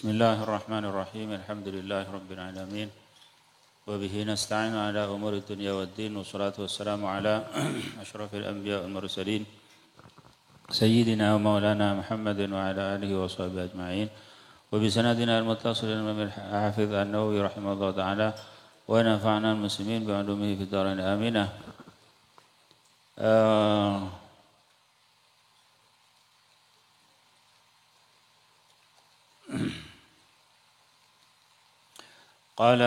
Bismillahirrahmanirrahim. Alhamdulillahirabbil alamin. Wa bihi nasta'inu ala umuri dunya waddin. Wassalatu wassalamu ala asyrafil anbiya wal mursalin. Sayyidina wa maulana Muhammadin wa ala alihi wa sahbihi ajma'in. Wa bi sanadina al-muttasil min al-hafiz an-Nawawi rahimahullah ta'ala wa nafa'na al-muslimin bi 'ulumihi fid dharain aminah. قال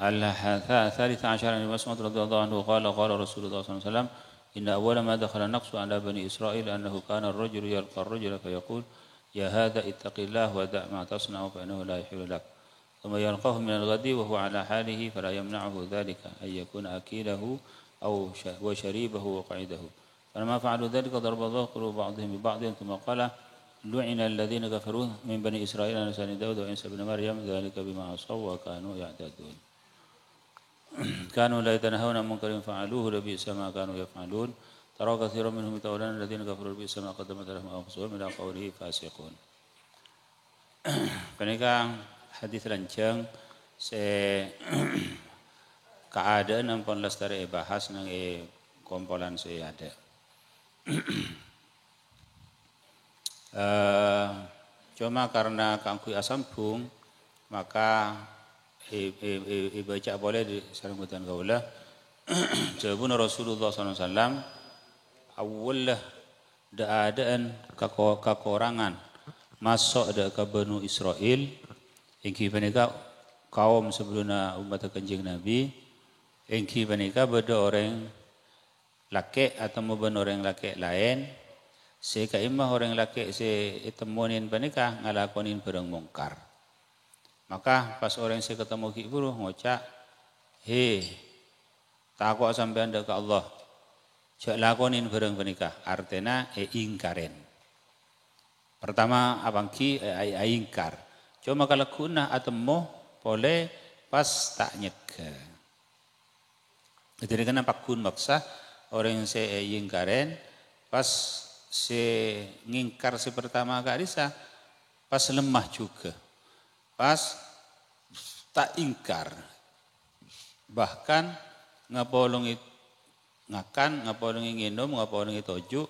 الثالث عشر عن مسعود رضي الله عنه قال قال رسول الله صلى الله عليه وسلم إن أول ما دخل النقص على بني إسرائيل أنه كان الرجل يلقى الرجل فيقول يا هذا اتق الله ودع ما تصنع فإنه لا يحل لك ثم يلقاه من الغد وهو على حاله فلا يمنعه ذلك أن يكون أكيله أو وشريبه وقعده فلما فعلوا ذلك ضرب الله قلوب بعضهم ببعض ثم قال لعن الذين كفروا من بني إسرائيل على لسان داود وعيسى بن مريم ذلك بما عصوا وكانوا يعتدون كانوا لا يتناهون عن منكر فعلوه لبئس ما كانوا يفعلون ترى كثيرا منهم يتولون الذين كفروا لبئس ما قدمت لهم أنفسهم إلى قوله فاسقون. Kenika hadis lancang keadaan ampun lestari bahas nang kompolan ada. Cuma karena kangkui asambung maka baca boleh di sarungkutan kaulah. Jawabun Rasulullah SAW awallah keadaan kekorangan masuk ada ke Bani Israel ingki panika kaum sebelumnya umat kanjeng Nabi ingki panika beda orang laki atau bukan orang laki lain sehingga imah orang laki temuin panika ngalakonin barang mungkar. Maka pas orang saya ketemu ki guru ngocak, he takut sampai anda ke Allah, cak lakonin barang panika, artinya ingkaren. Pertama abang ki ingkar, cuma kalau kunah atau moh boleh pas tak nyeke. Jadi kenapa kun maksa orang saya ingkaren pas si ngingkar si pertama kali pas lemah juga. Pas tak ingkar, bahkan ngapolong ngakan, ngapolong nginum, ngapolong toju,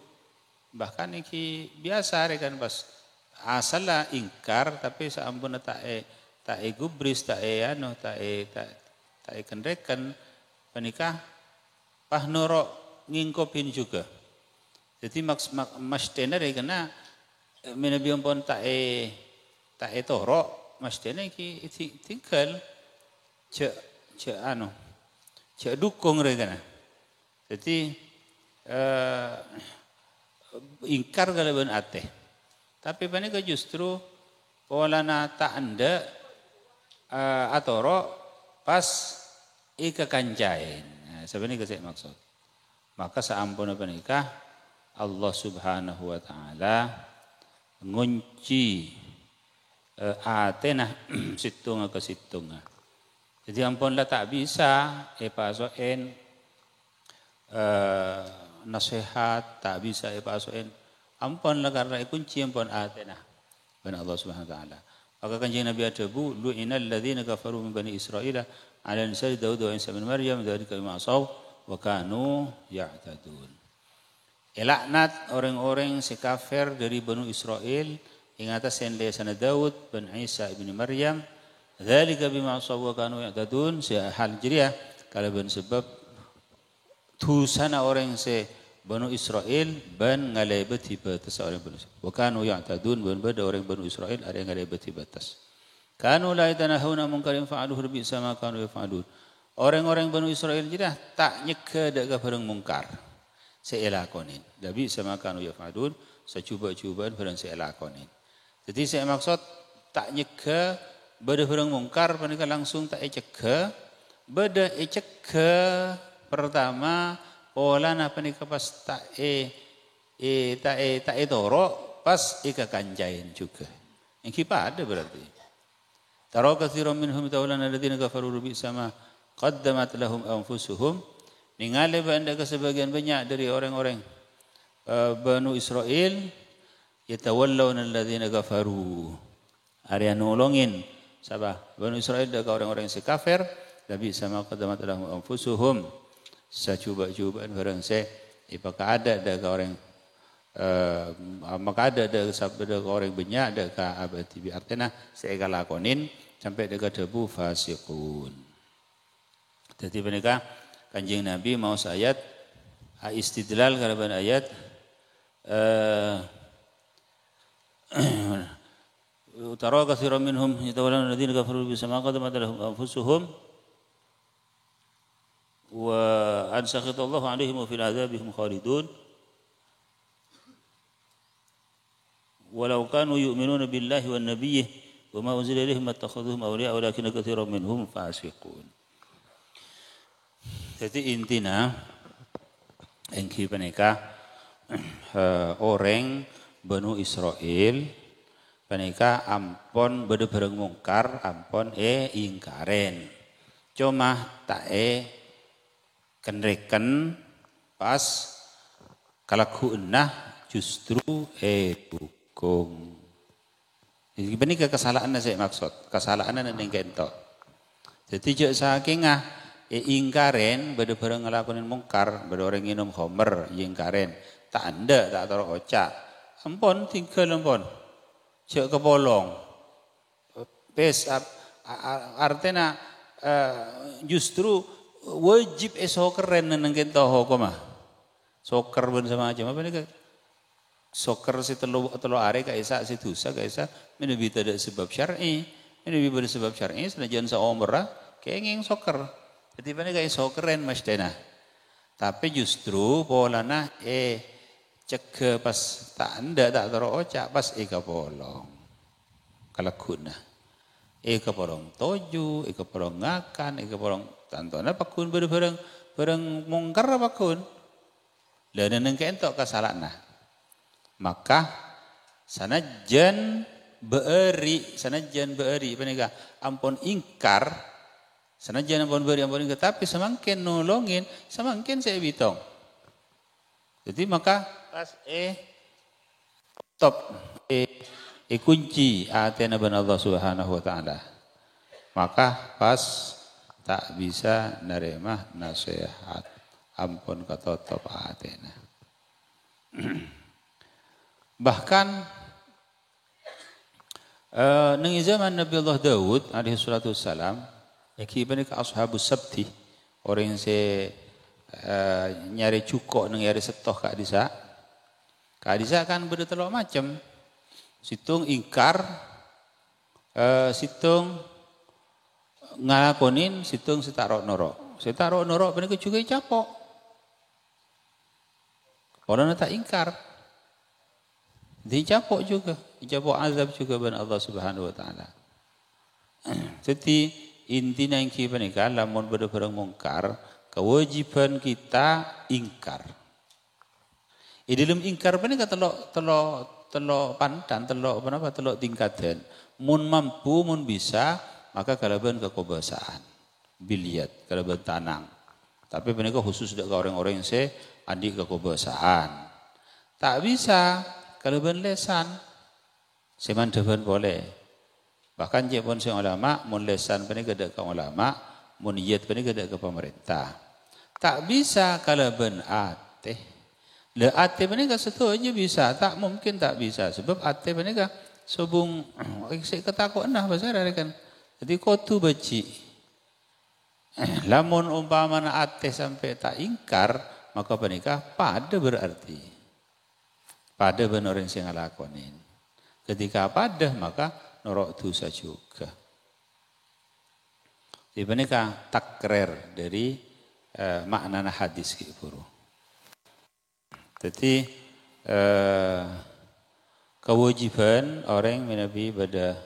bahkan iki biasa kan pas asal lah ingkar, tapi seampun tak gubris, tak kendekan penikah, pah norok ngingkopin juga. Jadi mas tenar kena menabion pon tak torok. Mestinya ki tinggal cek dukung mereka. Jadi ingkar kalau ben ate. Tapi panika justru polana tak anda atoro pas ika kanjain. Nah, sebenarnya saya maksud. Maka seampun panika Allah Subhanahu wa taala ngunci atena situnga ke situnga. Jadi ampunlah tak bisa pasoen nasihat, tak bisa pasoen ampunlah karena kunci ampun atena ben Allah Subhanahu wa taala. Maka kanjeng Nabi adabu lu'inal ladzina kafaru min bani Israil ala lisan Daud wa Isa bin Maryam dzalika bima asaw wa kanu ya'tadun. Laknat orang-orang si kafir dari Bani Israel yang atas yang lisan Daud bin Isa bin Maryam dzalika bima asaw wa kanu ya'tadun hal jiriah kalau ben sebab tusana orang se Bani Israel ban ngalebeti batas orang Bani Israel wa kanu ya'tadun ban beda orang Bani Israel ada yang ngalebeti batas kanu la yatanahuna munkarin fa'aluhu bi sama kanu yaf'alun orang-orang Bani Israel jiriah tak nyeke dak barang mungkar seelakonin dabi sama kanu yaf'alun secuba-cubaan barang seelakonin. Jadi saya maksud tak nyeke beda barang mungkar panika langsung tak ceke beda ceke pertama pola na panika pas tak toro pas ika kanjain juga. Yang kipa ada berarti. Tara katsiran minhum tawallana alladziina kafaru bi sama qaddamat lahum anfusuhum ningali anda ke sebagian banyak dari orang-orang Bani Israel yatawallawna alladhina kafaru. Area nolongin siapa? Bani Israel ada orang-orang yang kafir, tapi sama qaddamat lahum anfusuhum. Sacuba-cubaan barang apakah ada orang maka ada sabda orang banyak ada ka abati bi artena saya lakonin sampai dekat debu fasiqun. Jadi mereka Kanjeng Nabi mau ayat istidlal kalaban ayat tara katsiran minhum yatawallawna alladziina kafaru bisamma qaddamat lahum anfusuhum wa an sakhatallahu 'alaihim wa fil 'adzabihim khalidun walau kanu yu'minuna billahi wan nabiyyi wa ma unzila ilaihim mattakhadhuhum awliya walakinna katsiran minhum fasiqun. Jadi intinya engki paneka orang Banu Israel paneka ampon bade bareng mungkar ampon ingkaren. Cuma tak kenreken pas kalakuenah justru dukung. Jadi paneka kesalahan saya maksud, kesalahan yang kentok. Jadi jek saking ingkaren bade bareng ngelakonin mungkar, bade orang minum khamr ingkaren. Tak anda tak taruh ocak. Ampun tinggal ampun. Cek kepolong. Pes artinya justru wajib sokeren nang kento hokoma. Soker ben sama aja. Apa ni soker si telu are kaisa si dosa kaisa menabi tidak sebab syar'i. Menabi pada sebab syar'i senajan saomra kenging soker. Jadi mana kayak sokeren mas dena. Tapi justru polana cek pas tak anda tak taruh ocak pas kapolong. Kalau guna. Kapolong toju, kapolong ngakan, kapolong tantona pakun bareng mungkar pakun. Dan neng kentok kasalana. Maka sanajan beeri panika ampun ingkar sanajan ampun beri ampun ingkar tapi semakin nolongin semakin saya bitong. Jadi maka pas top kunci atena ban Allah Subhanahu wa taala. Maka pas tak bisa nerima nasihat ampun kata top atena. Bahkan nang zaman Nabi Allah Daud alaihi salatu wassalam yakibani ke ashabus sabti orang yang nyari cukok nang nyari setoh Kak Disa kan beda telok macam situng ingkar situng ngalakonin situng setarok norok bener juga capok orang tak ingkar dicapok juga dicapok azab juga ben Allah Subhanahu wa taala. Jadi intinya yang kita nikah lamun bareng mungkar kewajiban kita ingkar. Dalam ingkar panika telok pantan telok tingkatan. Mun mampu mun bisa maka kalaban kekobasaan. Biliat kalaban tanang. Tapi panika khusus dak orang-orang yang adik kekobasaan. Tak bisa kalaban lesan. Semandaban boleh. Bahkan jepun sing ulama mun lesan panika dak ka ulama, mun iyat panika dak ka pemerintah. Tak bisa kalaban ateh. Le ate panika setuju bisa, tak mungkin tak bisa sebab ate panika subung sik ketakut nah pasar kan. Jadi kotu baci. Lamun umpamana ate sampai tak ingkar, maka panika pada berarti. Pada benar yang sing ngalakonin. Ketika pada maka norok dosa juga. Jadi panika takrer dari makna hadis Guru. Jadi kewajiban orang menabi pada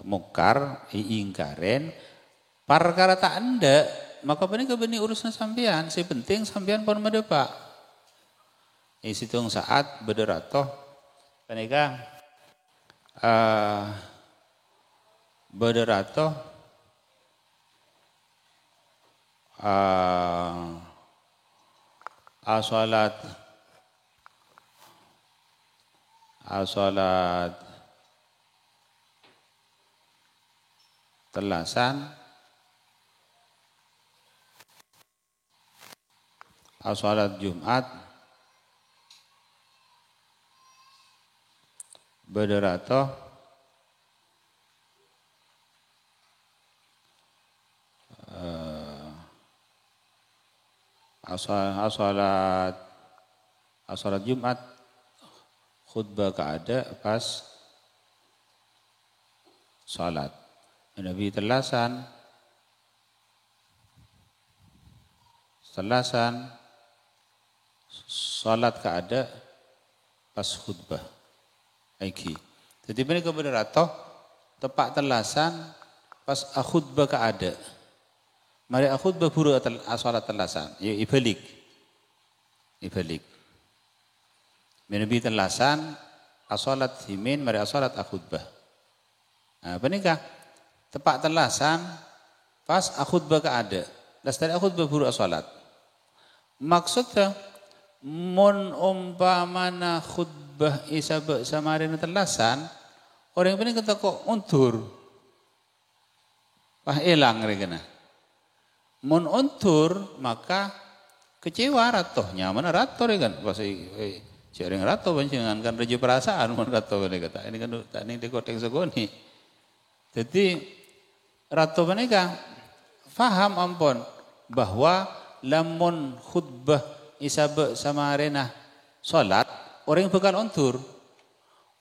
mungkar ingkaren perkara tak anda maka benih urusan sampean si penting sampean pun mendepak situng saat berderatoh mereka berderatoh asalat Salat telasan, salat Jumat, bederato, salat Jumat, khutbah keada pas salat. Nabi telasan, salat keada pas khutbah. Aiki. Jadi ini kebenaran toh tepak telasan pas khutbah keada. Mari khutbah buru salat telasan. Ya ibalik. Nabi telasan salat himin mari salat khutbah. Nah, penikah tepak telasan pas khutbah keada. Lastari khutbah buru salat. Maksudnya mun umpamana khutbah isabak samarin telasan orang ini kata kok untur. Wah elang regana. Mun untur maka kecewa ratohnya mana rato regan pasti jaring rato panjenengan kan rejo perasaan mun rato kata ini kan tani dekoteng segoni. Jadi rato menika faham ampun bahwa lamun khutbah isabak samarena salat orang bakal untur.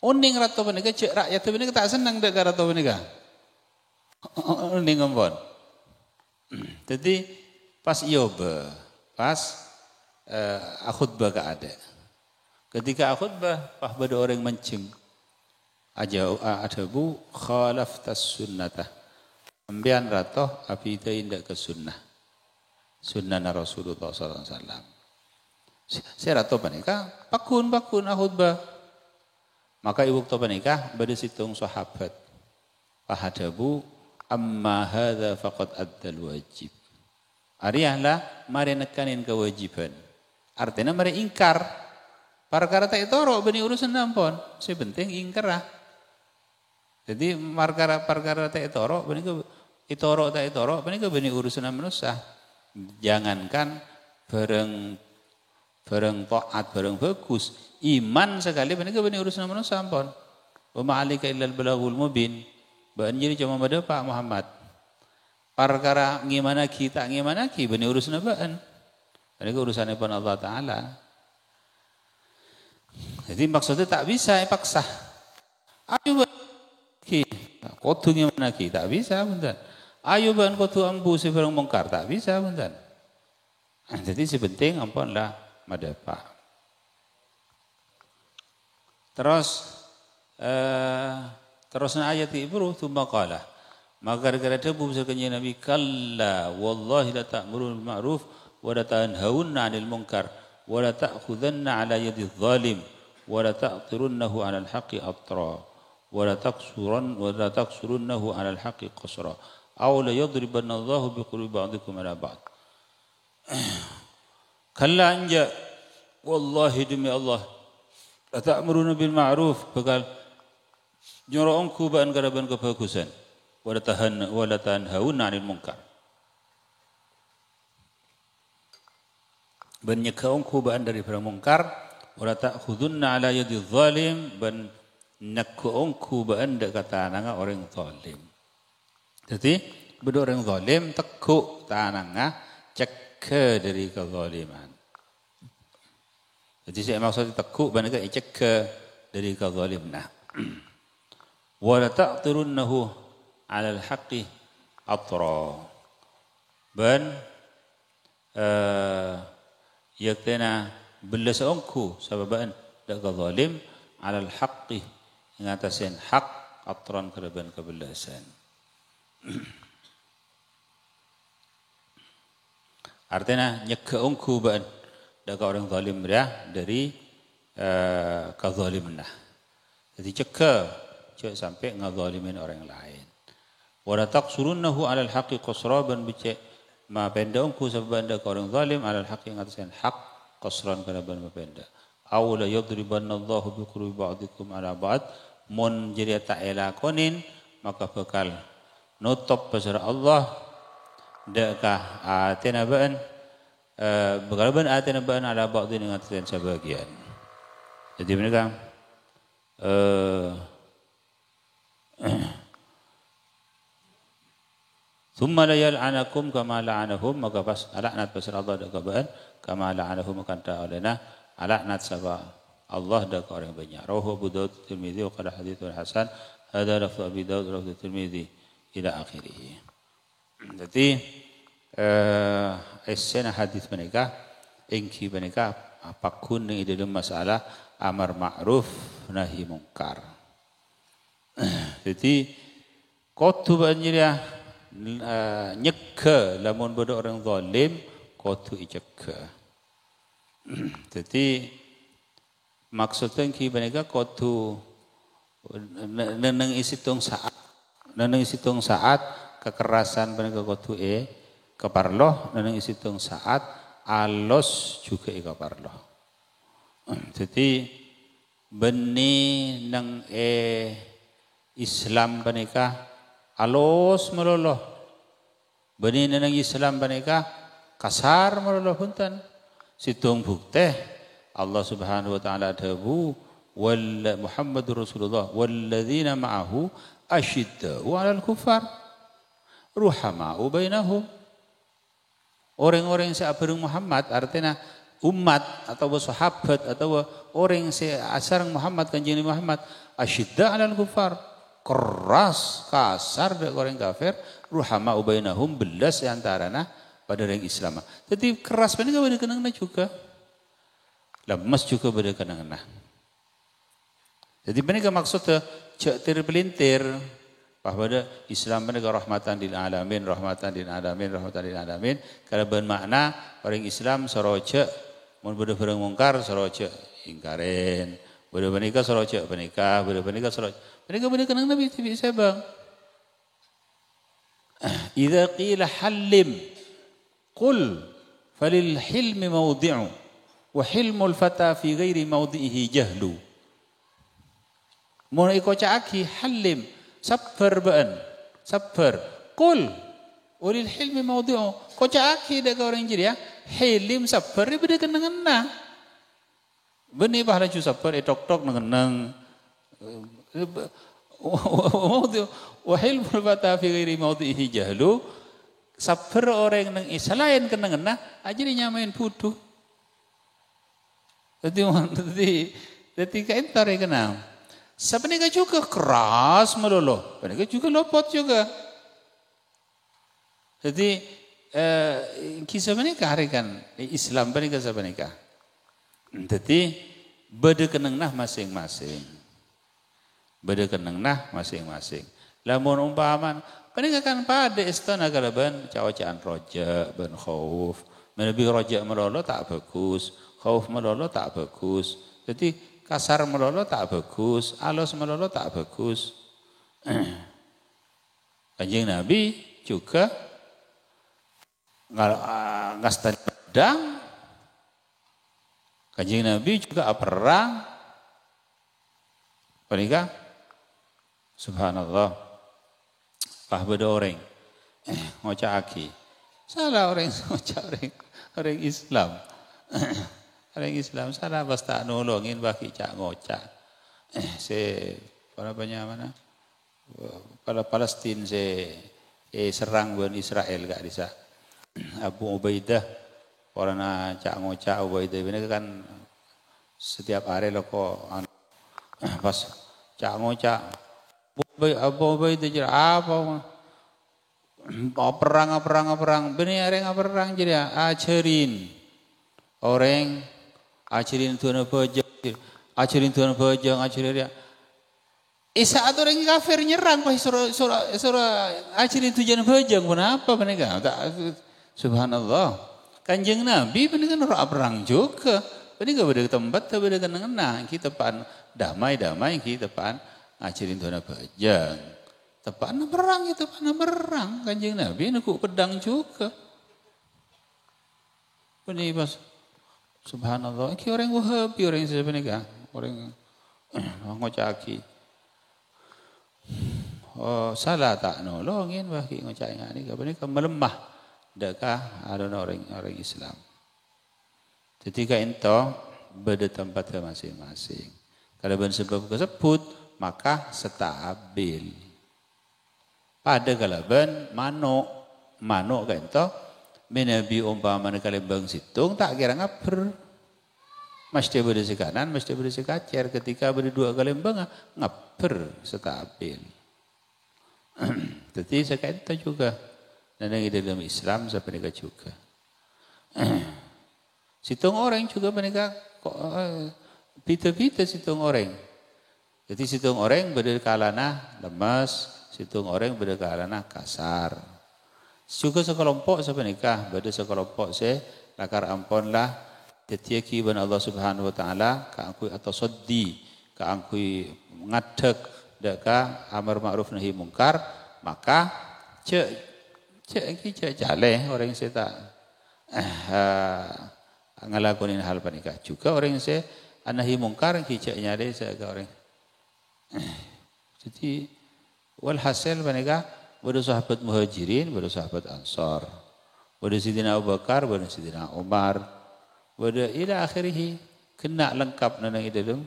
Uning rato menika cek rakyat menika tak senang dek rato menika. Uning ampun. Jadi pas yoba, pas khutbah keada. Ketika khutbah, pas pada orang mencing. Adabu khalaftas sunnatah. Ambian ratoh api itu indak ke sunnah. Sunnah Rasulullah SAW. Saya ratoh panika, pakun khutbah. Maka ibu to panika pada situng sahabat. Pahadabu amma hadza faqad addal wajib. Ariyahlah mari nekanin kewajiban. Artinya mari ingkar. Perkara tak itorok bani urusan nampon. Sebenting ingkar lah. Jadi perkara tak itorok bani itorok tak itorok bani bani urusan manusia. Jangankan bareng taat bareng bagus. Iman sekali bani urusan manusia nampon. Wa ma'alika illal balaghul mubin. Bani jadi cuma pada Pak Muhammad. Perkara ngimana kita ngimana ki bani urusan apaan? Bani urusan pun Allah Taala. Jadi maksudnya tak bisa paksa. Ayo ki, kodu ngimana ki tak bisa bentar. Ayo ban kodu ambu sebarang mungkar tak bisa bentar. Jadi sepenting ampunlah madapa. Terusna ayat itu thumma qala. Maka gara-gara debu sekenya Nabi kalla wallahi la ta'muruna bil ma'ruf wa la tanhauna 'anil munkar wa la ta'khudhanna 'ala yadidh zalim wa la ta'tirunnahu 'ala al-haqqi atra wa la taqsurunnahu 'ala al-haqqi qasra aw la yadribanna Allahu bi qulubi ba'dikum 'ala ba'd. Kalla anja wallahi demi Allah la ta'muruna bil ma'ruf bakal nyuruhku ban karaban kebagusan wala tanhauna 'anil munkar. ban nyekaungku ban dari mungkar wala ta'khudunna 'ala yadi zalim ban nakkuungku ban dak kata nanga orang zalim. Jadi bedo orang zalim tekuk tananga cekke dari kezaliman. Jadi saya maksud tekuk ban ka cekke dari kezalimna. Wala ta'tirunnahu 'ala al-haqqi atra. Ban yaktena belasaungku sababan dak zalim 'ala al-haqqi ngatasin hak atran keraban kebelasan. Artinya nyekaungku ban dak orang zalim dia dari kezalimna. Jadi cek sampai ngazalimin orang lain. Wala taqsurunnahu 'alal haqqi qasraban bicek ma pendaungku sebab anda orang zalim 'alal haqqi ngatakan hak qasran karaban mapenda. aw la yadribanallahu biqulubi ba'dikum ala ba'd mun jadi tak elakonin maka bakal nutup pasar Allah dekah atena baan bakal ban atena baan ala ba'din dengan sebagian. Jadi mereka Thumma la yal'anakum kama la'anahum maka pas laknat pasal Allah dak kabaan kama la'anahum akan ta'alana laknat sabah Allah dak orang banyak. Rawahu Abu Daud Tirmizi wa qala haditsun hasan hadza lafzu Abi Daud lafzu Tirmizi ila akhirih. Jadi esena hadis mereka engki mereka apapun yang dalam masalah amar ma'ruf nahi mungkar. Jadi kotu banjirnya nyekka lamun bodoh orang zalim kotu ijekka. Jadi maksudnya ki mereka kotu neneng isitung saat kekerasan mereka kotu keparloh neneng isitung saat alos juga keparloh. Jadi benih nang Islam mereka alos meloloh. Benih nang Islam mereka kasar meloloh punten. Situng bukti Allah Subhanahu wa taala dawu wal Muhammadur Rasulullah walladzina ma'ahu asyiddau 'alal kuffar ruhamau bainahum. Orang-orang yang seabareng Muhammad artinya umat atau sahabat atau orang yang seasareng Muhammad kanjeng Muhammad asyidda 'alal kuffar keras kasar dari orang kafir ruhamau bainahum belas antarana pada orang Islam. Jadi keras benar pada kenangna juga. Lemas juga pada kenangna. Jadi benar maksudnya cek terpelintir bahwa Islam benar rahmatan lil alamin, rahmatan lil alamin, rahmatan lil alamin. Kalau bermakna orang Islam soroce mun bade bareng mungkar soroce ingkaren. Bade menikah soroce menikah, bade menikah soroce. Menikah bade kenang Nabi bisa bang. Idza qila hallim qul falil hilmi mawdi'u wa hilmul fata fi ghairi mawdi'ihi jahlu. Mun iko caaki halim sabar baan sabar qul ulil hilmi mawdi'u ko caaki dak orang jadi ya hilim sabar beda kenangan beni pahala ju sabar tok-tok nengenang mawdi'u wa hilmul fata fi ghairi mawdi'ihi jahlu. Sabar orang nang selain kenangan aja nyamain putu. Jadi kaintar ya kenal. Sebenarnya juga keras meloloh, sebenarnya juga lopot juga. Jadi kisah mereka harikan Islam mereka sebenarnya. Jadi beda kenengnah masing-masing, beda kenengnah masing-masing. Lamun umpaman, mereka kan pada istana kalaban cawacaan roja, ben khauf, lebih roja meloloh tak bagus. Khauf melolo tak bagus. Jadi kasar melolo tak bagus. Alos melolo tak bagus. Kanjeng Nabi juga ngastan pedang. Kanjeng Nabi juga perang. Pernikah? Subhanallah. Beda orang. Ngocak aki. Salah orang ngocak orang Islam. Orang Islam salah pas tak nolongin bagi cak ngocak. Para mana? Pada Palestina serang buan Israel gak bisa. Abu Ubaidah orang cak ngocak Ubaidah ini kan setiap hari lo kok pas cak ngocak Abu Ubaidah jadi apa? Perang. Benih orang perang jadi ajarin orang. Ajarin Tuhan bajang, ajarin dia. Saat orang kafir nyerang, pas surah ajarin Tuhan bajang, kenapa mereka? Subhanallah. Kanjeng Nabi mereka orang perang juga. Mereka pada tempat, pada kenang-kenang. Kita pan damai, kita pan ajarin Tuhan bajang. Tepan perang, kita pan perang. Kanjeng Nabi nak pedang juga. Ini pas. Subhanallah, iki orang Wahabi orang sebenarnya, orang ngocaki. Oh, salah tak nolongin bagi ngocaki ngani ka benika melemah dekah adon orang Islam. Ketika ento beda tempat masing-masing. Kalau ben sebab tersebut maka stabil. Pada kalau ben manuk ka ento menabi umpamana kalembang situng tak kira ngaper. Mesti berisi kanan, mesti berisi kacer. Ketika berdua kalembang ngaper stabil. Jadi sekarang itu juga. Dan yang dalam Islam seperti juga. Situng orang juga mereka pita-pita situng orang. Jadi situng orang berkalana lemas, situng orang berkalana kasar. Juga sekelompok sebenarnya, beda sekelompok lakar amponlah tetiaki ban Allah Subhanahu wa taala ka angkui atau soddi ka angkui ngadeg deka amar ma'ruf nahi mungkar maka cek jale orang yang tak ngelakuin hal panika juga orang yang nahi mungkar cek nyale orang jadi walhasil panika pada sahabat muhajirin, pada sahabat ansar, pada Sidina Abu Bakar, pada Sidina Umar, pada ila akhirih kena lengkap nanang dalam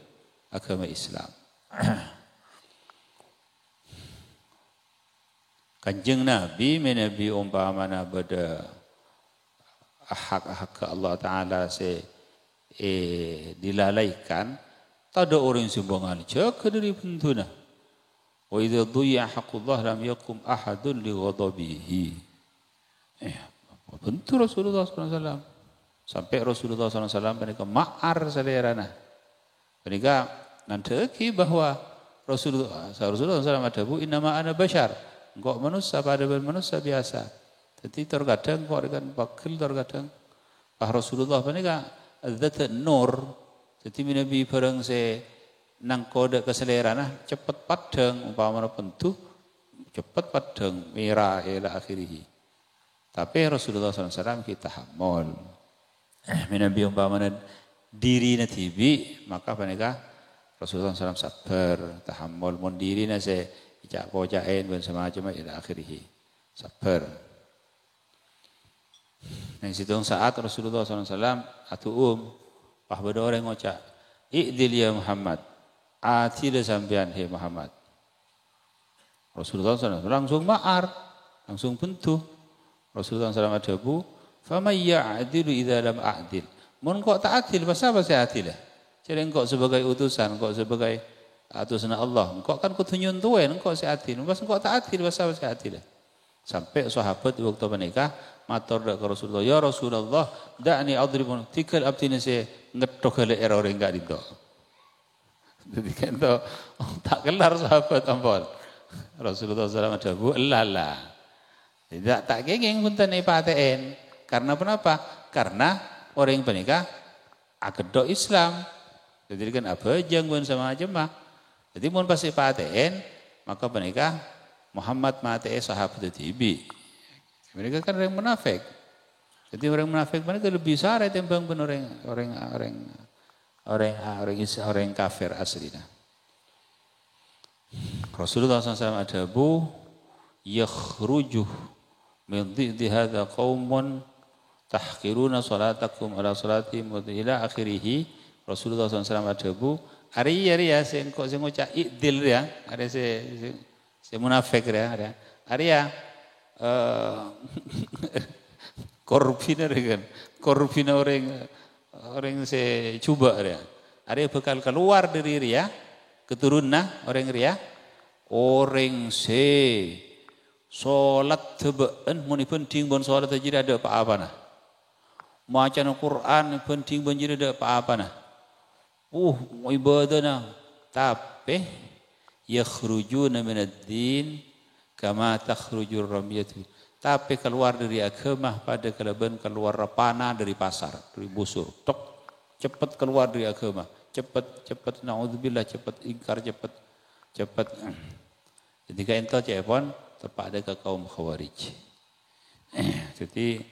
agama Islam. Kanjeng Nabi menabi umpamana pada hak-hak Allah Taala dilalaikan, tak ada orang sumbangan jaga dari bentuna. Wa idza dhiya haqqullah lam yakum ahadun li ghadabihi. Bentuk Rasulullah SAW. Sampai Rasulullah SAW mereka ma'ar salerana. Mereka nanti bahwa Rasulullah SAW ada bu innama ana bashar. Engkau manusia pada manusia biasa. Jadi terkadang kau dengan bakil terkadang Pak Rasulullah mereka zat nur. Jadi Nabi bareng nang kode keselerana cepat padang umpamana pentu cepat padang merah ila akhirih. Tapi Rasulullah SAW kita hamol. Nabi umpamana diri natibi maka mereka Rasulullah SAW sabar tahammul mon diri nase ijak pojain dan semacam ila akhirih. Sabar. Yang situng saat Rasulullah SAW atuum pahbada orang ngocak i'dil ya Muhammad atilah sampean hei Muhammad. Rasulullah SAW langsung ma'ar, langsung bentuh. Rasulullah SAW adabu, faman ya'adilu idza lam a'dil. Mun kok tak adil, pasal saya adil lah. Jadi engkau sebagai utusan, engkau sebagai utusan Allah, engkau kan kudu nyuntuin, engkau saya adil. Pas engkau tak adil, pasal saya adil lah. Sampai sahabat di waktu menikah, matur ke Rasulullah, ya Rasulullah, da'ni adribun, tikal abdina saya ngetok oleh error yang enggak ditok. Jadi kan itu tak kelar sahabat ampun. Rasulullah SAW ada bu lala. Tidak tak kenging pun tanai paten. Karena kenapa? Karena orang yang menikah akedok Islam. Jadi kan abajang pun sama jemaah. Jadi pun pasti paten maka menikah Muhammad mate sahabat tibi. Mereka kan orang munafik. Jadi orang munafik mereka lebih sare timbang orang kafir aslinya. Rasulullah SAW ada bu yakhruju min dhidhi hadha qawmun tahqiruna salatakum ala salatihim wa ila akhirih. Rasulullah SAW ada bu ari sing kok sing ngucap idil ya, ada si munafik ya, ada. Ari ya korupina kan. Korupina orang coba dia. Ada bakal keluar dari ria, keturunan orang ria, orang solat tebaan, muni penting bon solat jadi ada apa-apa nah. Maca Al-Quran penting bon jadi ada apa-apa nah. Ibadah nah, tapi yakhrujuna minad-din kama takhrujur ramyatu. Tapi keluar dari agama pada kelebihan keluar panah dari pasar, dari busur. Tok, cepat keluar dari agama. Cepat, naudzubillah, cepat ingkar, cepat. Ketika ento cepon, tepak ada ke kaum khawarij. Jadi,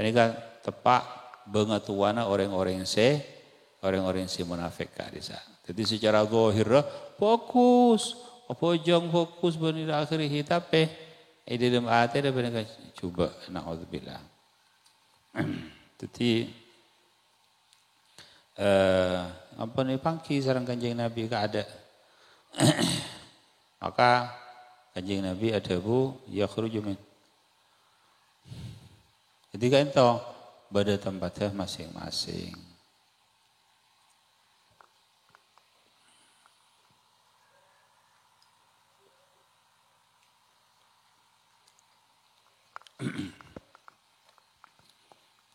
mereka tepak bengatuana orang-orang si munafik ka disa. Jadi secara zahir fokus, apa jong fokus benih akhir hidup di dalam hati ada benar coba naudzubillah. Jadi apa nih pangki sareng Kanjeng Nabi ka ada. Maka Kanjeng Nabi ada bu yakhruju min. Jadi kan itu pada tempatnya masing-masing.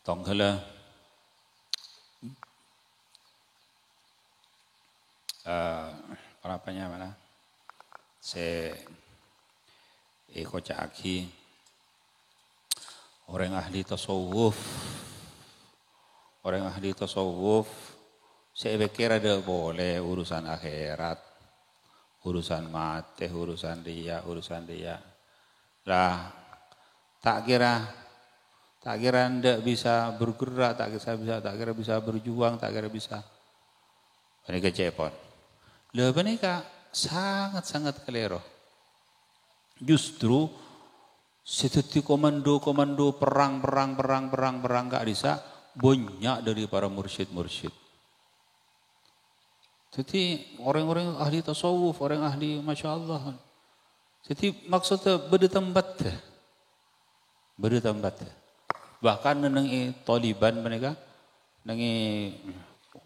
Tongkala apa mana? Kocak aki orang ahli tasawuf saya pikir ada boleh urusan akhirat, urusan mati, urusan dia lah tak kira ndak bisa bergerak, tak kira bisa berjuang, tak kira bisa ini kecepon lebih ini sangat keliru. Justru seperti komando perang gak bisa banyak dari para mursyid. Jadi orang-orang ahli tasawuf, orang ahli Masya Allah. Jadi maksudnya bertempat. Bahkan nengi Taliban mereka, nengi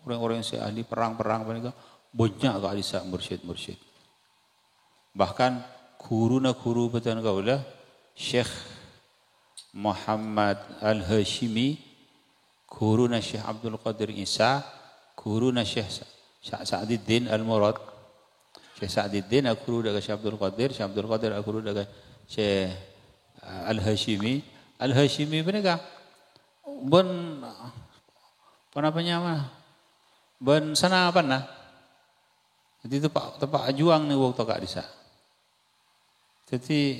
orang-orang yang ahli perang mereka banyak gak bisa mursyid. Bahkan guru betul kaulah Syekh Muhammad Al-Hashimi, guru Syekh Abdul Qadir Isa, guru Syekh Sa'duddin Al-Murad. Syekh Sa'duddin guru dengan Syekh Abdul Qadir guru dengan Syekh Al-Hashimi. Al-Hashimi mereka ben sana apa nah. Jadi tempat juang nih waktu kak disa. Jadi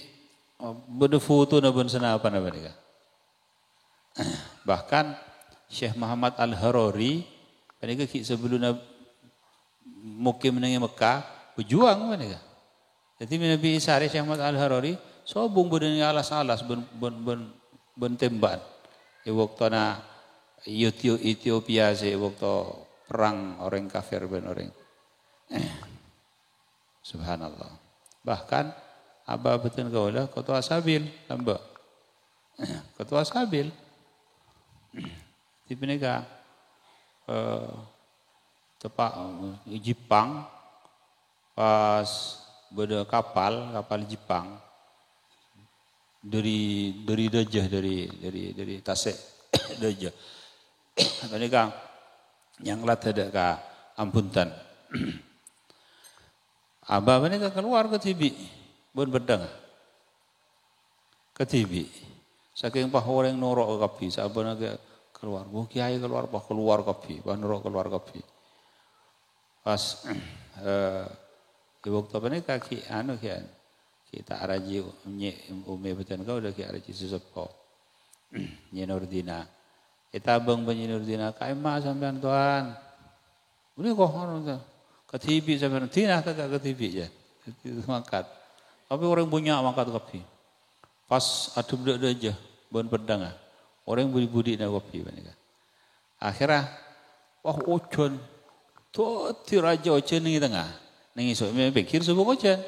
beda foto na ben sana apa mereka. Bahkan Syekh Muhammad Al-Harari mereka sebelumnya mukim nang Mekah berjuang mereka. Jadi Nabi Isa Syekh Muhammad Al-Harari sobung beden alas-alas ben tembak. Waktu na Ethiopia waktu perang orang kafir ben orang. Subhanallah. Bahkan Aba betul kaulah ketua Sabil lamba. Ketua Sabil. Di penega tepak Jepang pas beda kapal Jepang dari Dajah dari Tasik Dajah. Penega yang lat ada ka Ampuntan. Aba penega keluar ke Tibi. Bon bedang ke TV. Saking pahor yang norok ke kapi, saban agak keluar. Bu kiai keluar kapi, norok keluar kapi. Pas di waktu apa nih kaki kian kita araji umi betul kau udah ki araji sesepo Nyenurdina. Kita abang Nyenurdina kaima sampean tuan. Ini kok ke TV sampean tina ke TV ya. Itu mangkat. Tapi orang punya mangkat kopi. Pas adu budak aja, bon pedang. Orang budi na kopi mereka. Akhirnya, wah ojon, tuh tiraja ojon nih tengah, nih so, pikir sebuah ojon.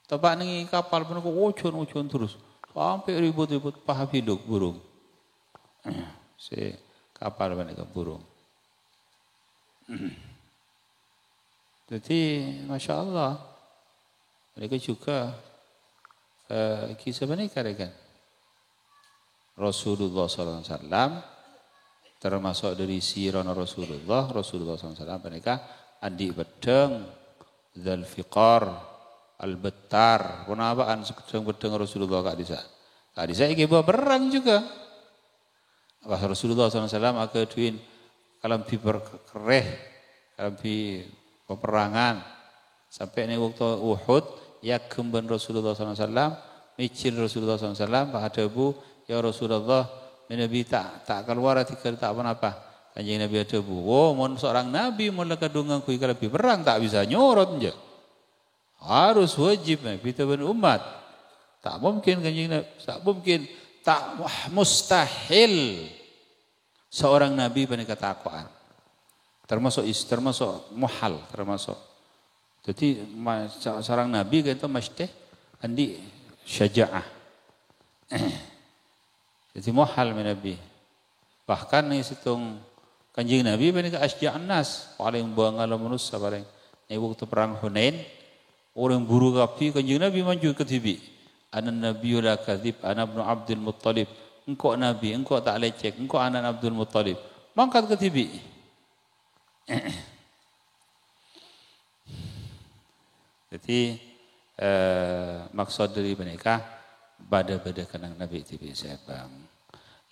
Tepak nih kapal pun kok ojon terus, sampai ribut paha hidup burung. Si kapal mereka burung. Jadi, masya Allah. Mereka juga kisah mereka kan. Rasulullah SAW termasuk dari sirah Rasulullah SAW mereka adik bedeng, Dzulfiqar, Al-Battar. Kenapaan sedang bedeng Rasulullah Kak Disa iki bawa berang juga. Pas Rasulullah SAW akeduin kalampi berkereh, kalampi peperangan sampai ini waktu Uhud. Ya kemban Rasulullah SAW, micin Rasulullah SAW, Pak Adabu, ya Rasulullah, Nabi tak keluar tiga tak apa-apa. Kanjeng Nabi ada bu. Oh, mon seorang Nabi mau lekadungan kui lebih perang tak bisa nyorot je. Harus wajib Nabi taban umat. Tak mungkin kanjeng Nabi, tak mungkin, tak mustahil seorang Nabi panika takwaan. Termasuk muhal, termasuk. Jadi seorang Nabi itu mesti andi syaja'ah. Jadi muhal Nabi. Bahkan nih situng kanjeng Nabi panika asja'an nas, paling bangal manusia paling. Ini waktu perang Hunain, orang buru kapi kanjeng Nabi maju ke tibi. Ana nabiyul kadzib, ana ibnu Abdul Muttalib. Engkau Nabi, engkau tak lecek, engkau anak Abdul Muttalib. Mangkat ke tibi. Jadi maksud dari mereka bada-bada kenang Nabi tibi sebang.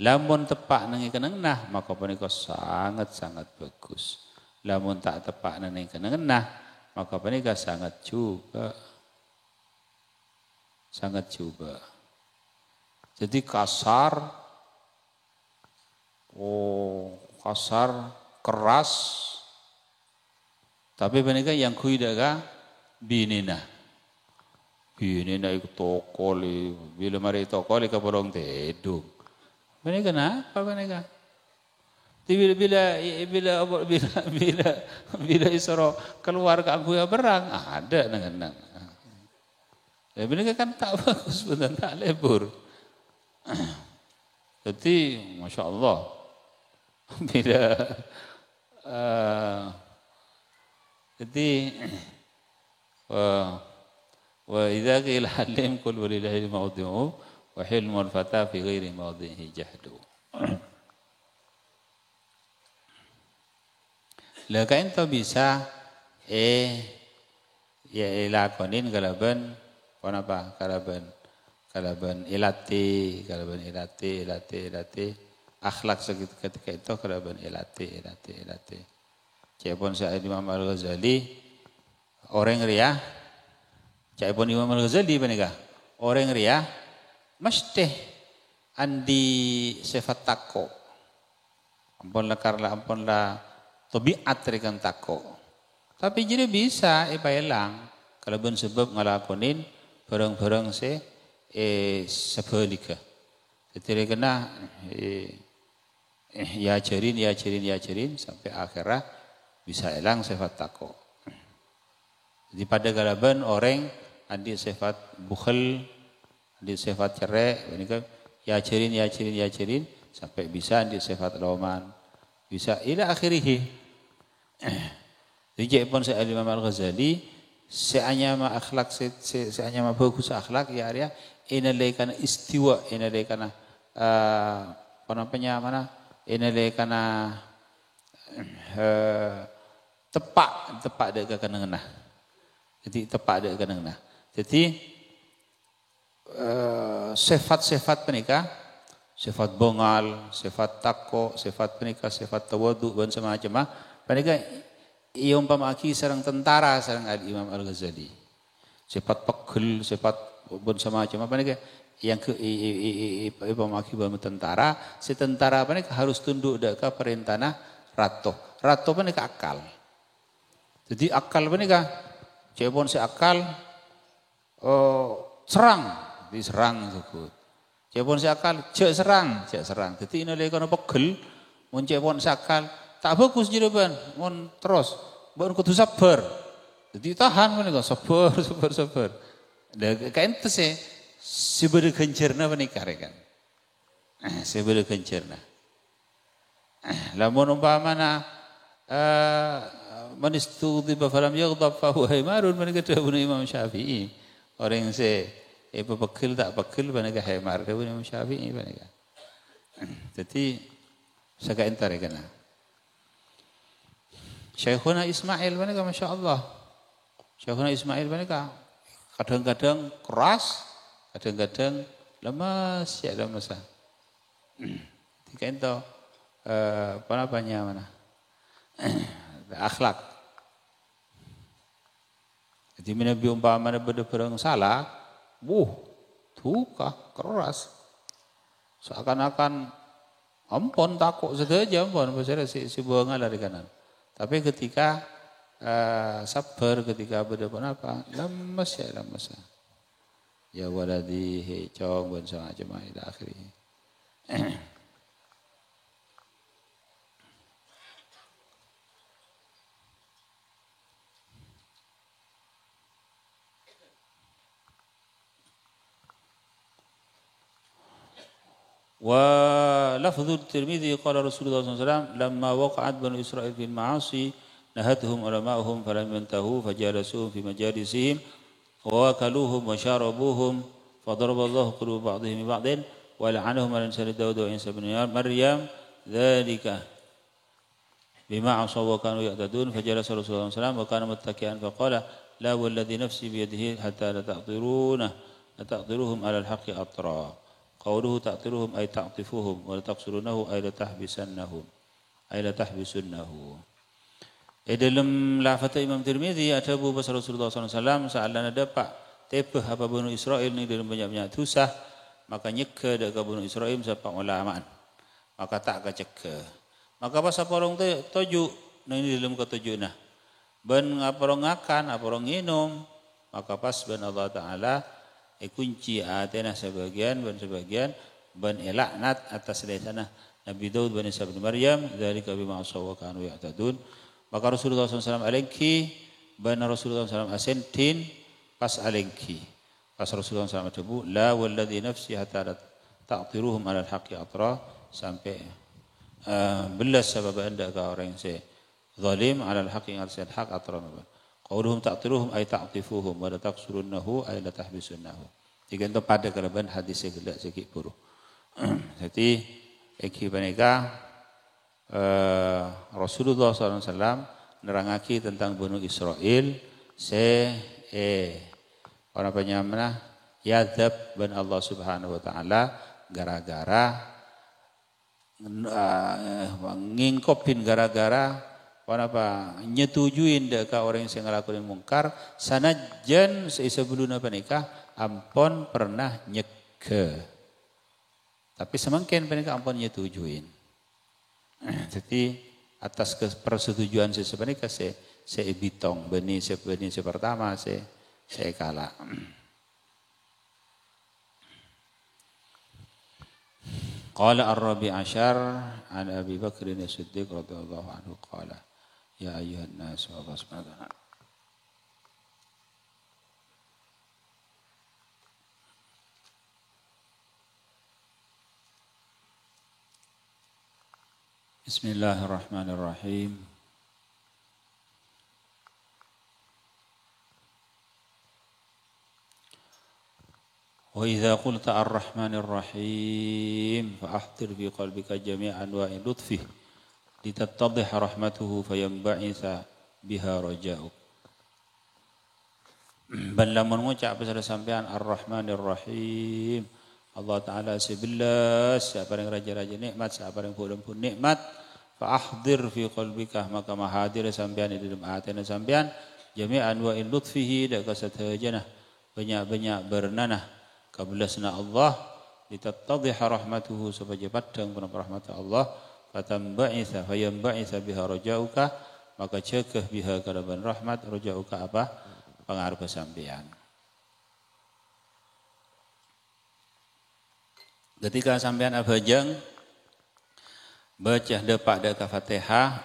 Lamun tepak nangi kenang nah maka mereka sangat-sangat bagus. Lamun tak tepak nangi kenang nah maka mereka sangat juga. Jadi kasar, keras, tapi mereka yang kuidaga binina ikut tokoli, bila mari tokoli kaporong tedung. Mereka kenapa mereka? Bila isoro keluar ke aku ya berang ada dengan. Ya mereka kan tak bagus benar tak lebur. Jadi masya Allah bila jadi wa idza qila halim qul walillahi mawdi'u wa hilmul fata fi ghairi mawdi'ihi jahdu. Laka ento bisa ya ilakonin kalaban apa kalaban ilati akhlak segitu ketika itu kalaban ilati. Cepon Syekh Imam Al-Ghazali orang ria cepon Imam Al-Ghazali panika orang ria mesti andi sifat takko ampun la tabiat rekan takko tapi jadi bisa ipaelang kalaban sebab ngalakonin barang-barang sebalika. Jadi kena ya ajarin sampai akhirnya bisa hilang sifat takwa. Jadi pada galaban orang ada sifat bukhil, ada sifat cerai, ini kan ya ajarin sampai bisa ada sifat loman, bisa ila akhirih. Jadi pun saya Imam Al-Ghazali seanyama akhlak seanyama bagus akhlak ya area inalaikana istiwa inalaikana mana inalaikana tepak dekat kenengna. Jadi tepak dekat kenengna. Jadi sifat-sifat penikah, sifat bongal, sifat takko, sifat penikah, sifat tawadu dan semacam penikah ia umpamaki sarang tentara sarang Imam Al-Ghazali. Sifat pegel, sifat pun semacam apa nih yang ke umpamaki bamu tentara, si tentara apa nih harus tunduk dekat perintahna ratu apa nih akal. Jadi akal apa nih cepon si akal diserang sebut. Cepon si akal cek serang. Jadi ini lekana pegel mun cepon si akal tak bagus jawaban, mun terus, baru kudu sabar. Jadi tahan menika sabar. Dah kain tu sebeda kencerna menikah kan. Sebeda kencerna. Lamun umpamana man istudhiba falam yaghdab fa huwa himarun menika dawuh Imam Syafi'i. Orang yang pekil tak pekil menika himar dawuh Imam Syafi'i menika. Jadi sakain tarekana. Syekhuna Ismail mereka Masya Allah. Syekhuna Ismail mereka kadang-kadang keras, kadang-kadang lemas. Jika itu mana? Akhlak. Jadi Nabi umpamanya berperang salah, tukah keras. Seakan-akan Ampun takut saja ampun pasal si buang lari kanan. Tapi ketika sabar ketika berdepan apa lemes ya lemes. Ya waladi hecong ban sang jemaah ila akhirih. ولفظ الترمذي قال رسول الله صلى الله عليه وسلم لما وقعت بنو إسرائيل في المعاصي نهتهم علماؤهم فلم ينتهوا فجالسوهم في مجالسهم وواكلوهم وشاربوهم فضرب الله قلوب بعضهم ببعض ولعنهم على لسان داود وعيسى بن مريم ذلك بما عصوا وكانوا يعتدون فجلس رسول الله صلى الله عليه وسلم وكان متكئا فقال لا والذي نفسي بيده حتى لتأطروهم على الحق أطرا قوله تأطرهم أي تعطفوهم ولا تقصرونه أي لتحبسنهم أي لتحبسنه. Dalam lafaz Imam Tirmizi ada bahwa Rasulullah SAW seandainya dapat tepah apa Bani Israel ni dalam banyak-banyak dosa maka nyeka dekat Bani Israel sampai ulamaan maka tak keceka maka pas apa orang tuju ni dalam ketujuh nah ban apa orang makan apa orang minum maka pas ban Allah Taala kunci atena sebagian ban elaknat atas lesana Nabi Daud bin Isa bin Maryam dzalika bima asaw wa kanu ya'tadun. Maka Rasulullah SAW alengki ban Rasulullah SAW asentin pas alengki pas Rasulullah SAW tebu la walladzi nafsi hatta ta'tiruhum ala al-haqqi atra sampai belas sebab anda ke orang yang zalim ala al-haqqi atas hak atra. Qauluhum ta'tiruhum ay ta'tifuhum wa la taqsurunnahu ay la tahbisunnahu. Jika itu pada kelebihan hadis segelak sikit buruh. Jadi eki mereka Rasulullah SAW nerangaki tentang Bani Israel orang penyamana yadzab ban Allah Subhanahu wa taala gara-gara ngingkopin gara-gara apa nyetujuin deka orang yang ngelakuin mungkar sanajan sebelum nikah ampun pernah nyeke tapi semangkin mereka ampun nyetujuin jadi atas persetujuan sebenarnya saya bitong benih pertama saya kalah. Qala ar-rabi' ashar an Abi Bakr as-Siddiq radhiyallahu anhu qala ya ayyuhan nas wa Allah subhanahu wa ta'ala Bismillahirrahmanirrahim. Wa idza qulta ar-rahmanir rahim fa ahtir fi qalbika jami'an wa lutfihi litattadih rahmatuhu fayanba'itha biha raja'uk. Dan lamun ngucap pada sampean ar-rahmanir rahim Allah Ta'ala sebelas siapa yang raja-raja nikmat siapa yang pun nikmat fa ahdir fi qalbika maka mahadir sampean di dalam hati sampean jami'an wa in lutfihi da kasatajana banyak-banyak bernanah kablasna Allah litattadih rahmatuhu supaya padang penuh rahmat Allah fatanba'itha fayanba'itha biha rajauka maka cekeh biha kalaban rahmat rajauka apa pengaruh sampean. Ketika sampean abajang baca depak deka Fatihah,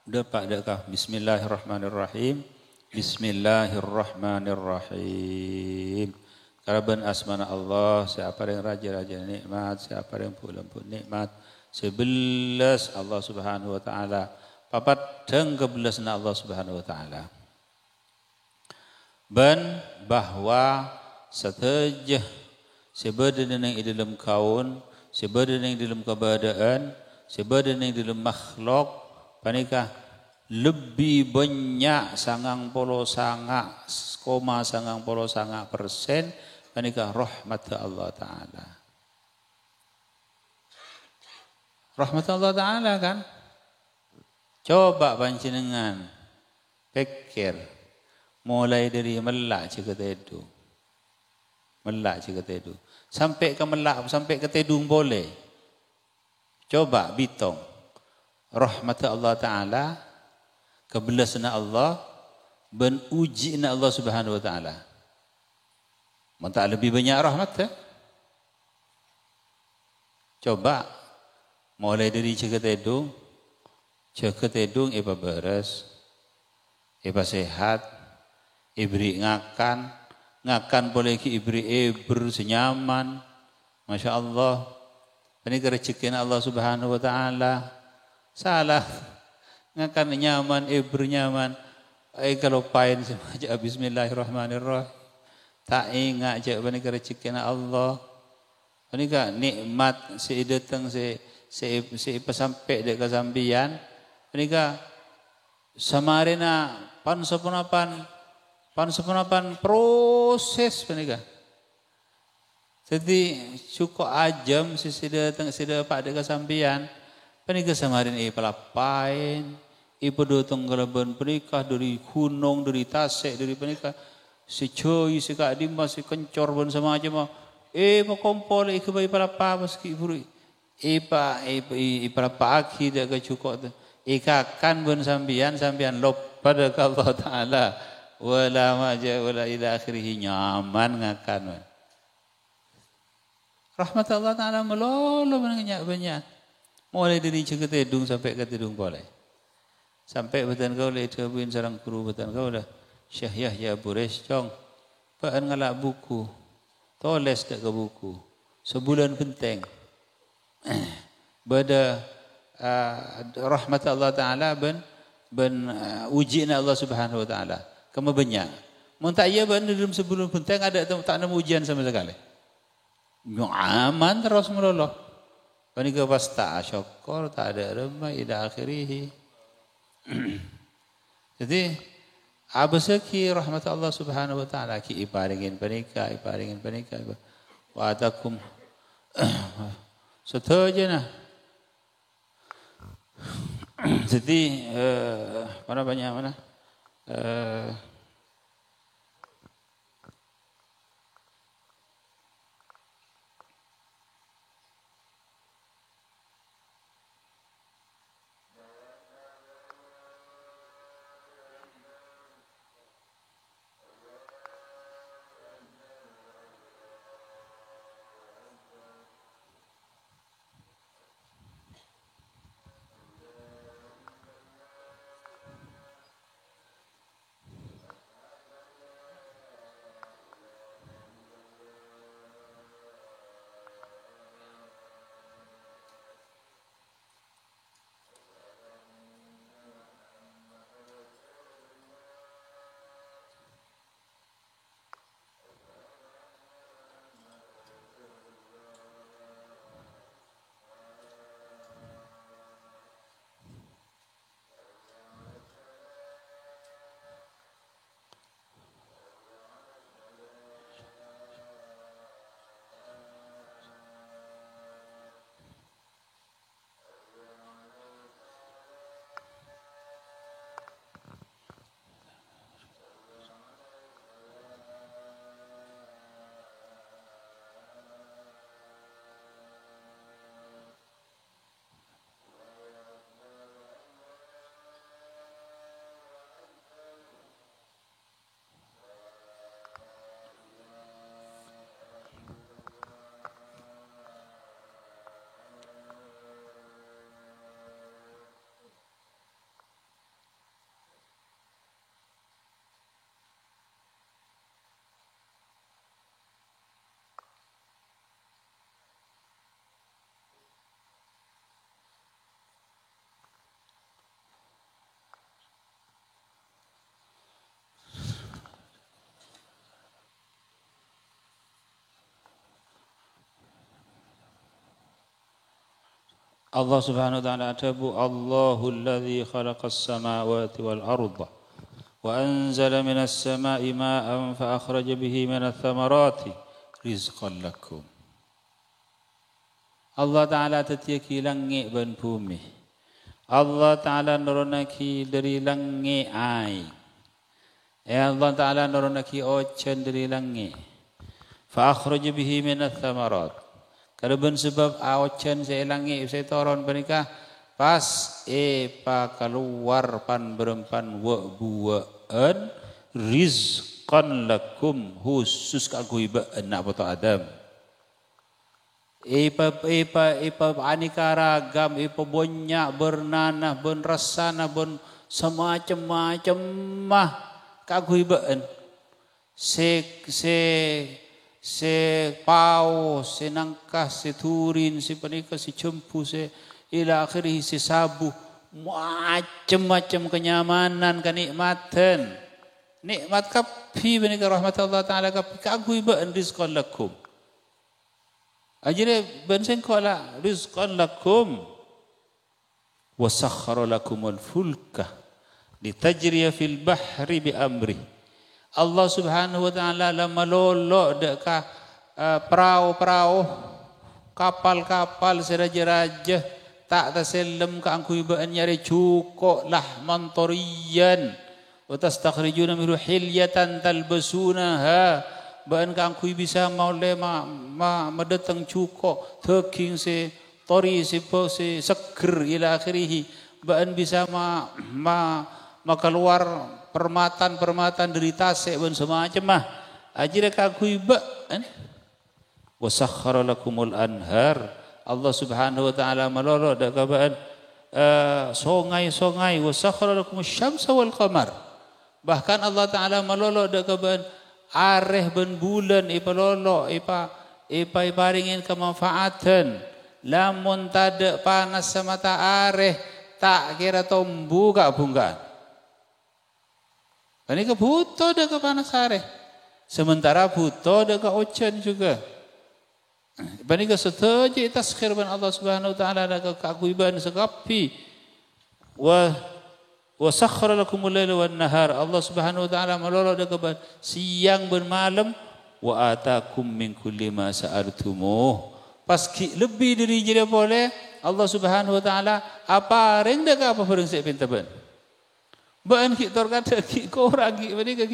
depak deka Bismillahirrahmanirrahim, Bismillahirrahmanirrahim. Kalaban asmana Allah, siapa yang raja-raja nikmat, siapa yang pun nikmat, sebelas Allah Subhanahu wa taala, papat deng kebelasna Allah Subhanahu wa taala. Ben bahwa setajah sebadan yang di dalam kaun, sebadan yang di dalam keberadaan, sebadan yang di dalam makhluk, panikah lebih banyak sangang polo sanga, sangang polo sanga persen, panikah rahmat Allah Ta'ala. Rahmat Allah Ta'ala kan? Coba panjenengan pikir, mulai dari melak jika itu. Melak jika tedu. Sampai ke melak, sampai ke tedung boleh. Coba bitong. Rahmat Allah Ta'ala, kebelasna Allah, ben ujina Allah Subhanahu Wa Ta'ala. Maka lebih banyak rahmat ya? Coba, mulai dari ceket hidung iba beres, iba sehat, ibri ngakan boleh ki ibri senyaman, Masya Allah. Ini kerezekian Allah Subhanahu Wa Ta'ala. Salah ngakan nyaman, bernyaman. Kalau pain saja Bismillahirrahmanirrahim. Tak ingat je ini kerezekian Allah. Ini kan nikmat si datang si sampai dek ke sambian. Ini kan samarina pansepunapan proses ini kan. Jadi cukup ajam si datang pak dek ke sambian. Penikah samarin pelapain, pedotong kalaban penikah dari gunung, dari tasek, dari penikah si coy, si kak dimas, si kencor pun sama aja mau. Mau kompol bayi pelapa meski buru. Pelapa aki dah kecukup tu. Ikakan pun sambian lop pada Allah Taala. Wala maja wala ila akhirih nyaman ngakan. Rahmat Allah Taala melolo banyak. Mulai dari ceket hidung sampai ke hidung boleh. Sampai betan kau le tebuin sarang guru betan kau dah. Syekh Yahya Bures cong. Paan ngalak buku. Toles dak ke buku. Sebulan penting. Bada rahmat Allah Taala ben ujian Allah Subhanahu Wa Taala. Kama banyak. Mun tak iya ban dalam sebulan penting ada tak ada ujian sama sekali. Aman terus meloloh. Panika pas tak syukur, tak ada remah, ila akhirih. Jadi, abasaki rahmat Allah Subhanahu Wa Ta'ala, ki iparingin panika. Wa atakum. Setuju nah. Jadi, mana? Allah Subhanahu Wa Ta'ala atabu Allahul ladzi khalaqas samawati wal arda wa anzala minas sama'i ma'an fa akhraja bihi minats thamarati rizqan lakum. Allah Ta'ala tetiaki langit dan bumi. Allah Ta'ala nurunaki dari langit air. Allah Ta'ala nurunaki ocean dari langit. Fa akhraja bihi minats thamarat. Kalau ben sebab aocan saya langi saya toron pernikah pas pa keluar pan berempan wa buaan rizqan lakum khusus kagu iba anak batu Adam. Ipa aneka ragam, ipa banyak bernanah, berasana, semacam-macam mah kagu ibaan. Se pau, se nangkah, se turin, se panika, se cempu, se ila akhirih, se sabu, macam-macam kenyamanan, kenikmatan. Nikmat kapi panika rahmat Allah Ta'ala kapi kagu ibaan rizqan lakum. Ajire bensen kola rizqan lakum wa sakhkhara lakumul fulka litajriya fil bahri bi amri. Allah Subhanahu wa taala la malolo deka perahu-perahu kapal-kapal seraja-raja tak tasellem ka angku ibaan nyari cukup lahman tariyan wa tastakhrijuna minhu hilyatan talbasunaha baan ka angku bisa maule madetang cukup daging se tori se seger ila akhirih baan bisa keluar permatan dari tasik ban semacam mah ajira ka kuiba wa sakhkhara lakumul anhar. Allah Subhanahu wa taala malolo da kabaan songai-songai wa sakhkhara lakumus syamsa wal qamar. Bahkan Allah Taala malolo da kabaan areh ban bulan ipalolo iparingin kemanfaatan lamun tada panas semata areh tak kira tombu gak bungkan. Ini ke buto dah ke panas areh. Sementara buto dah ke ocean juga. Ini ke setuju taskhir ban Allah Subhanahu wa taala dah ke kaguiban sekapi. Wa sakhkhara lakumul laila wan nahar. Allah Subhanahu wa taala malolo dah ke siang ban malam wa atakum min kulli ma sa'altumuh. Pas lebih dari jadi boleh Allah Subhanahu wa taala apa ring dah ke apa bareng sik pinta ban. Baan ki tor kata ki korang ki mereka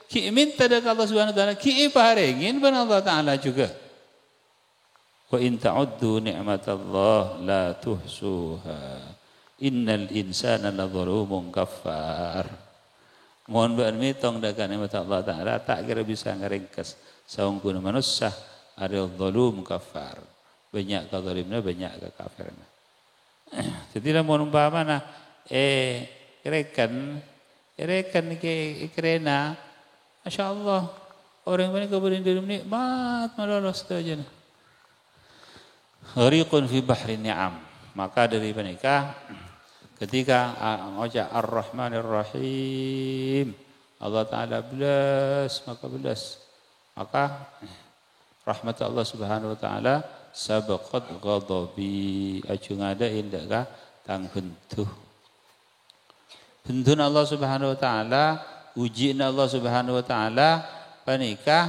ki minta dari Allah Subhanahu wa taala ki iparengin ban Allah taala juga. Wa in ta'uddu ni'matallah la tuhsuha. Innal insana ladzalumun kafar. Mohon baan mitong dakan nikmat Allah taala tak kira bisa ngaringkes saungkuna manusia ada zalum kafar. Banyak kazalimna banyak kekafirna. Jadi mohon umpamana Irekan ke ikrena, Masya Allah orang ini kemudian dalam nikmat melolos saja. Hariqun fi bahri ni'am. Maka dari menikah ketika mengucap Ar-Rahmanir Rahim Allah Ta'ala belas maka rahmat Allah Subhanahu wa taala sabaqat ghadabi ajung ada indaka tang hentuh. Bentun Allah Subhanahu wa taala, ujian Allah Subhanahu wa taala panikah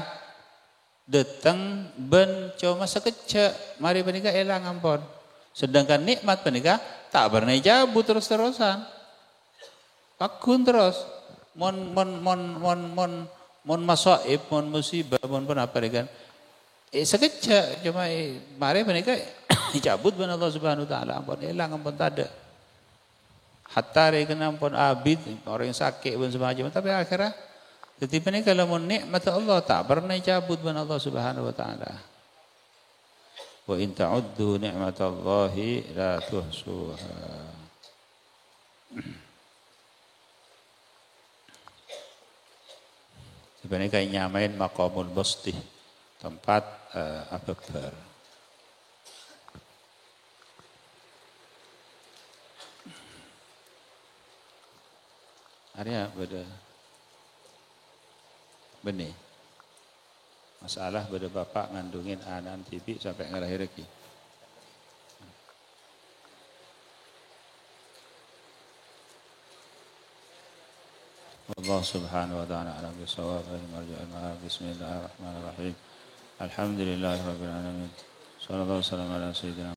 datang ben cuma sekecek, mari panikah elang ampun. Sedangkan nikmat panikah tak pernah jabut terus-terusan. Pakun terus. Mon masaib, mon musibah, mon apa kan. Sekecek cuma mari panikah jabut ben Allah Subhanahu wa taala ampun elang ampun tak ada. Hatta kena pun abid orang yang sakit pun semacam tapi akhirnya tetapi ni kalau mau nikmat Allah tak pernah cabut ban Allah Subhanahu wa taala. Wa in ta'uddu ni'matallahi la tuhsuha. Sebenarnya kayak nyamain maqamul basti tempat akbar. Arya pada benih masalah pada bapak ngandungin anak TV sampai ngelahir lagi. Allah Subhanahu wa taala alam bisawab bismillahirrahmanirrahim. Alhamdulillahirabbil alamin. Sallallahu alaihi wasallam ala sayyidina